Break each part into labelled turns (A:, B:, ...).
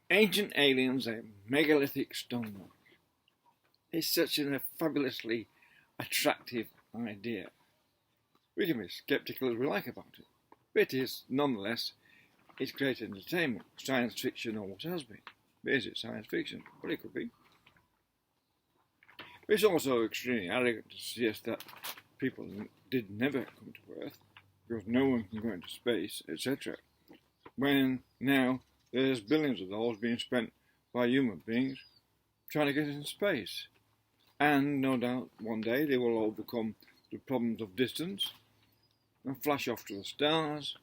A: Ancient aliens, a megalithic stonework. It's such a fabulously attractive idea. We can be sceptical as we like about it, but it is, nonetheless, it's great entertainment. Science fiction always has been. But is it science fiction? Well, it could be. But it's also extremely arrogant to suggest that people did never come to Earth, because no one can go into space, etc. When now there's billions of dollars being spent by human beings trying to get into space. And no doubt one day they will overcome the problems of distance and flash off to the stars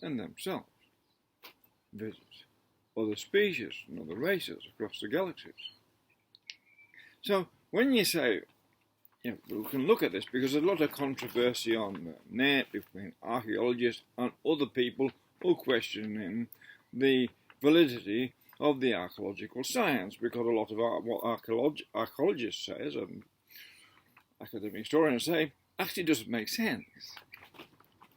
A: and themselves visit other species and other races across the galaxies. So when you say, we can look at this because there's a lot of controversy on the net between archaeologists and other people who question the validity of the archaeological science, because a lot of what archaeologists say and academic historians say actually doesn't make sense.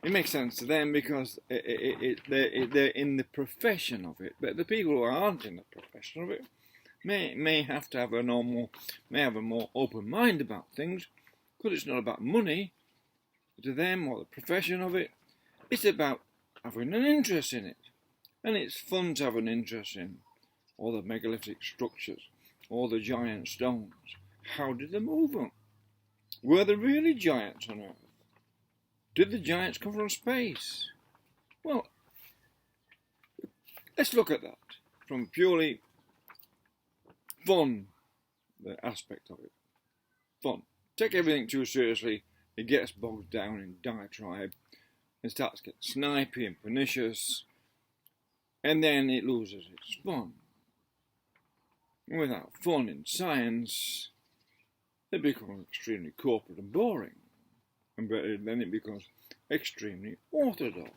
A: It makes sense to them because they're in the profession of it, but the people who aren't in the profession of it may have to have a more open mind about things, because it's not about money to them or the profession of it. It's about having an interest in it, and it's fun to have an interest in all the megalithic structures, all the giant stones. How did they move them? Were there really giants on Earth? Did the giants come from space? Well, let's look at that from purely fun aspect of it. Fun. Take everything too seriously, it gets bogged down in diatribe, it starts to get snipey and pernicious, and then it loses its fun. And without fun in science, it becomes extremely corporate and boring, and then it becomes extremely orthodox.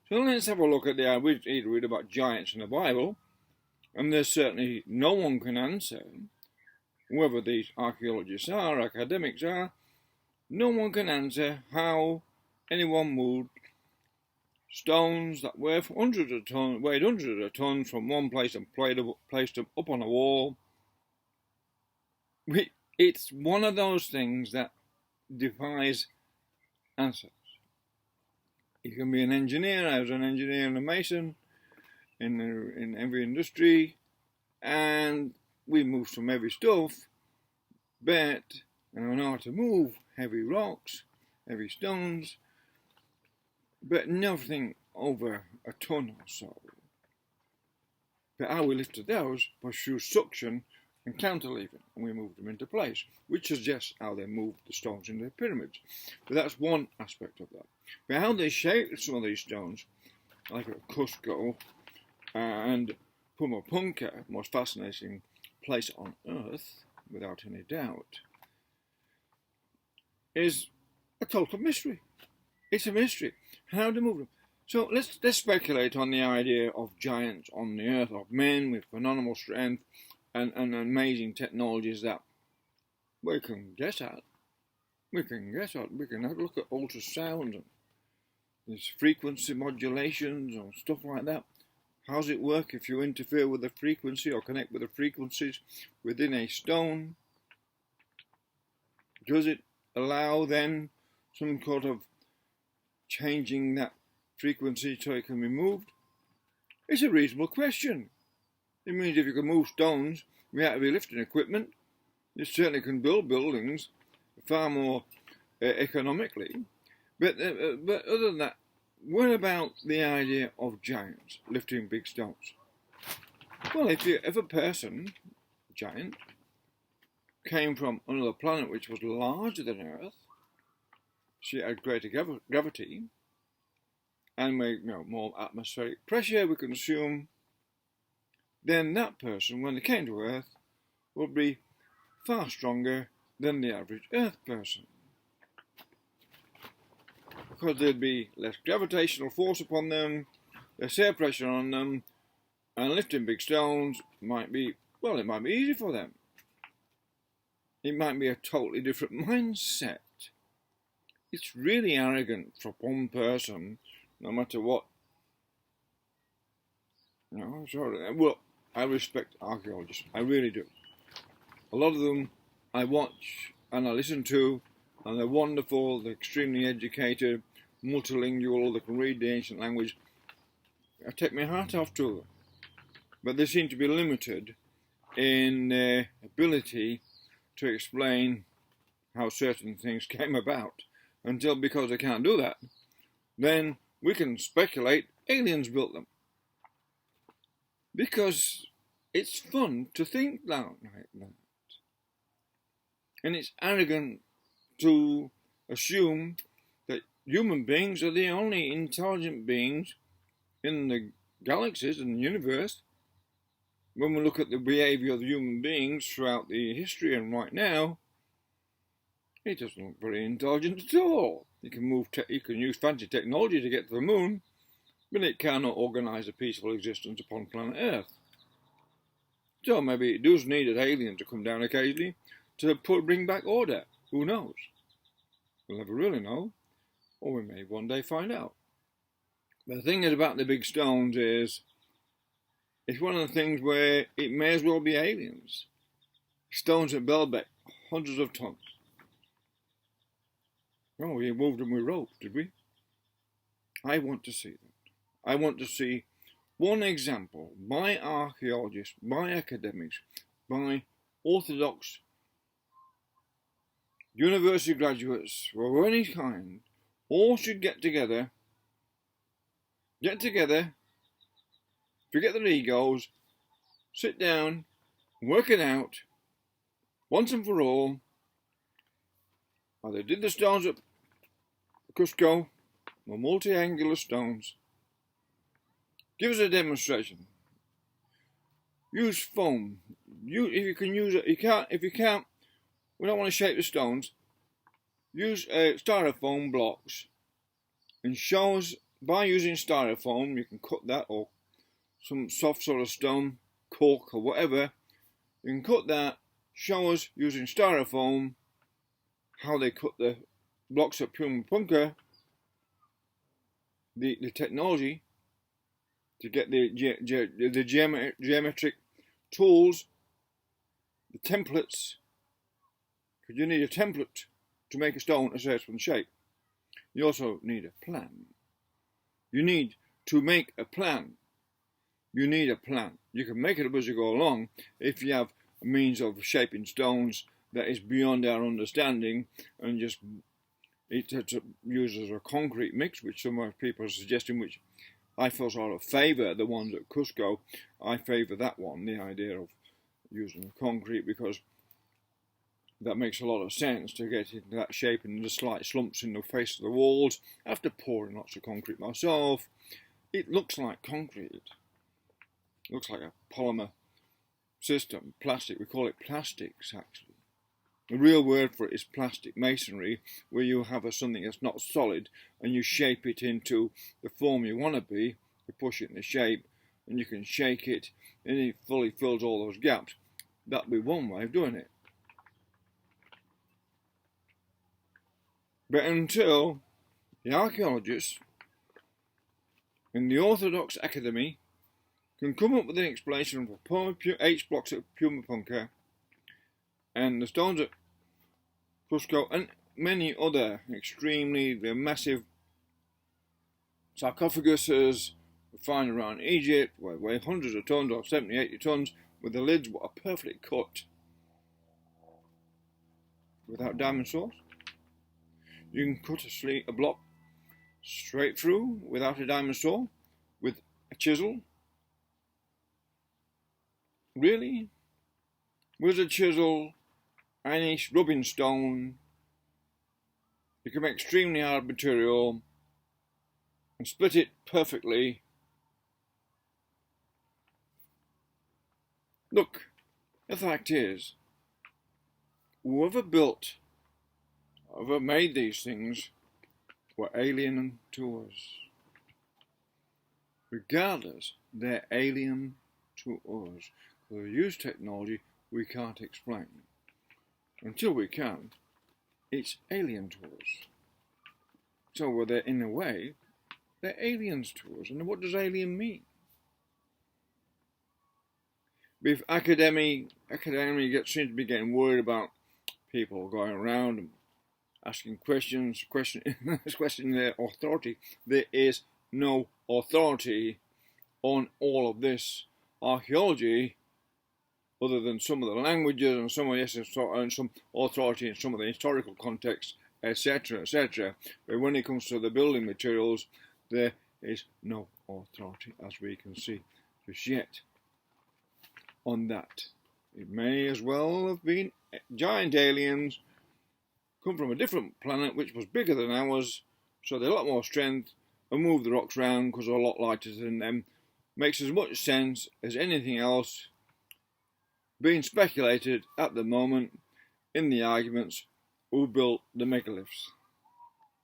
A: So let's have a look at we read about giants in the Bible, and there's certainly no one can answer, whoever these archaeologists are, academics are, no one can answer how anyone moved stones that weighed hundreds of tons from one place and placed them up on a wall. It's one of those things that defies answers. You can be an engineer. I was an engineer and a mason in every industry, and we moved some heavy stuff, but I know how to move heavy rocks, heavy stones, but nothing over a ton or so. But how we lifted those was through suction and counterleaving, and we moved them into place, which suggests how they moved the stones in the pyramids. But that's one aspect of that. But how they shaped some of these stones, like at Cusco and Pumapunka, most fascinating place on Earth, without any doubt, is a total mystery. It's a mystery. How to move them. So let's speculate on the idea of giants on the Earth, of men with phenomenal strength and amazing technologies that we can guess at. We can have a look at ultrasound and there's frequency modulations or stuff like that. How does it work if you interfere with the frequency or connect with the frequencies within a stone? Does it allow then some sort of changing that frequency so it can be moved? It's a reasonable question. It means if you can move stones without heavy lifting equipment, you certainly can build buildings far more economically. But other than that, what about the idea of giants lifting big stones? Well, if a person, giant, came from another planet which was larger than Earth, she had greater gravity, and more atmospheric pressure, we can assume, then that person, when they came to Earth, would be far stronger than the average Earth person. Because there'd be less gravitational force upon them, less air pressure on them, and lifting big stones might be easy for them. It might be a totally different mindset. It's really arrogant for one person, no matter what No, sorry. Well, I respect archaeologists. I really do. A lot of them I watch and I listen to, and they're wonderful, they're extremely educated, multilingual, they can read the ancient language. I take my hat off to them. But they seem to be limited in their ability to explain how certain things came about. Until, because they can't do that, then we can speculate aliens built them. Because it's fun to think like that. And it's arrogant to assume that human beings are the only intelligent beings in the galaxies and the universe. When we look at the behaviour of human beings throughout the history and right now, it doesn't look very intelligent at all. You can use fancy technology to get to the moon, but it cannot organise a peaceful existence upon planet Earth. So maybe it does need an alien to come down occasionally to bring back order. Who knows? We'll never really know, or we may one day find out. But the thing is about the big stones is, it's one of the things where it may as well be aliens. Stones at Belbeck, hundreds of tons. Oh, we moved them with ropes, did we? I want to see that. I want to see one example by archaeologists, by academics, by orthodox university graduates of any kind, all should get together, forget their egos, sit down, work it out, once and for all, how they did the stones at Cusco, the multi-angular stones. Give us a demonstration. Use foam. If you can use it, if you can't, we don't want to shape the stones. Use styrofoam blocks and show us, by using styrofoam, you can cut that, or some soft sort of stone, cork or whatever. You can cut that, show us using styrofoam how they cut the blocks at Puma Punka, the technology to get the geometric tools, the templates, because you need a template to make a stone a certain shape. You also need a plan. You need to make a plan. You need a plan. You can make it up as you go along if you have a means of shaping stones that is beyond our understanding, and just to use as a concrete mix, which some of people are suggesting, which I feel sort of favour the ones at Cusco. I favour that one, the idea of using concrete, because that makes a lot of sense to get into that shape, and the slight slumps in the face of the walls. After pouring lots of concrete myself, it looks like concrete. It looks like a polymer system, plastic. We call it plastics, actually. The real word for it is plastic masonry, where you have something that's not solid and you shape it into the form you want to be. You push it in the shape and you can shake it and it fully fills all those gaps. That'd be one way of doing it. But until the archaeologists in the Orthodox Academy can come up with an explanation for H blocks at Puma Punka and the stones at Cusco and many other extremely massive sarcophaguses we find around Egypt, where weigh hundreds of tons, or 70, 80 tons, with the lids what are perfectly cut without diamond saws. You can cut a block straight through without a diamond saw, with a chisel. Really? With a chisel, any rubbing stone, you can make extremely hard material and split it perfectly. Look, the fact is, whoever made these things were alien to us. Regardless, they're alien to us. They use technology we can't explain. Until we can, it's alien to us. So they're, in a way, they're aliens to us. And what does alien mean? If academy seem to be getting worried about people going around and asking questions, questioning their authority. There is no authority on all of this archaeology, other than some of the languages and some authority in some of the historical context, etc., etc. But when it comes to the building materials, there is no authority, as we can see just yet, on that. It may as well have been giant aliens come from a different planet which was bigger than ours, so they had a lot more strength and moved the rocks around because they're a lot lighter than them. Makes as much sense as anything else being speculated at the moment in the arguments who built the megaliths.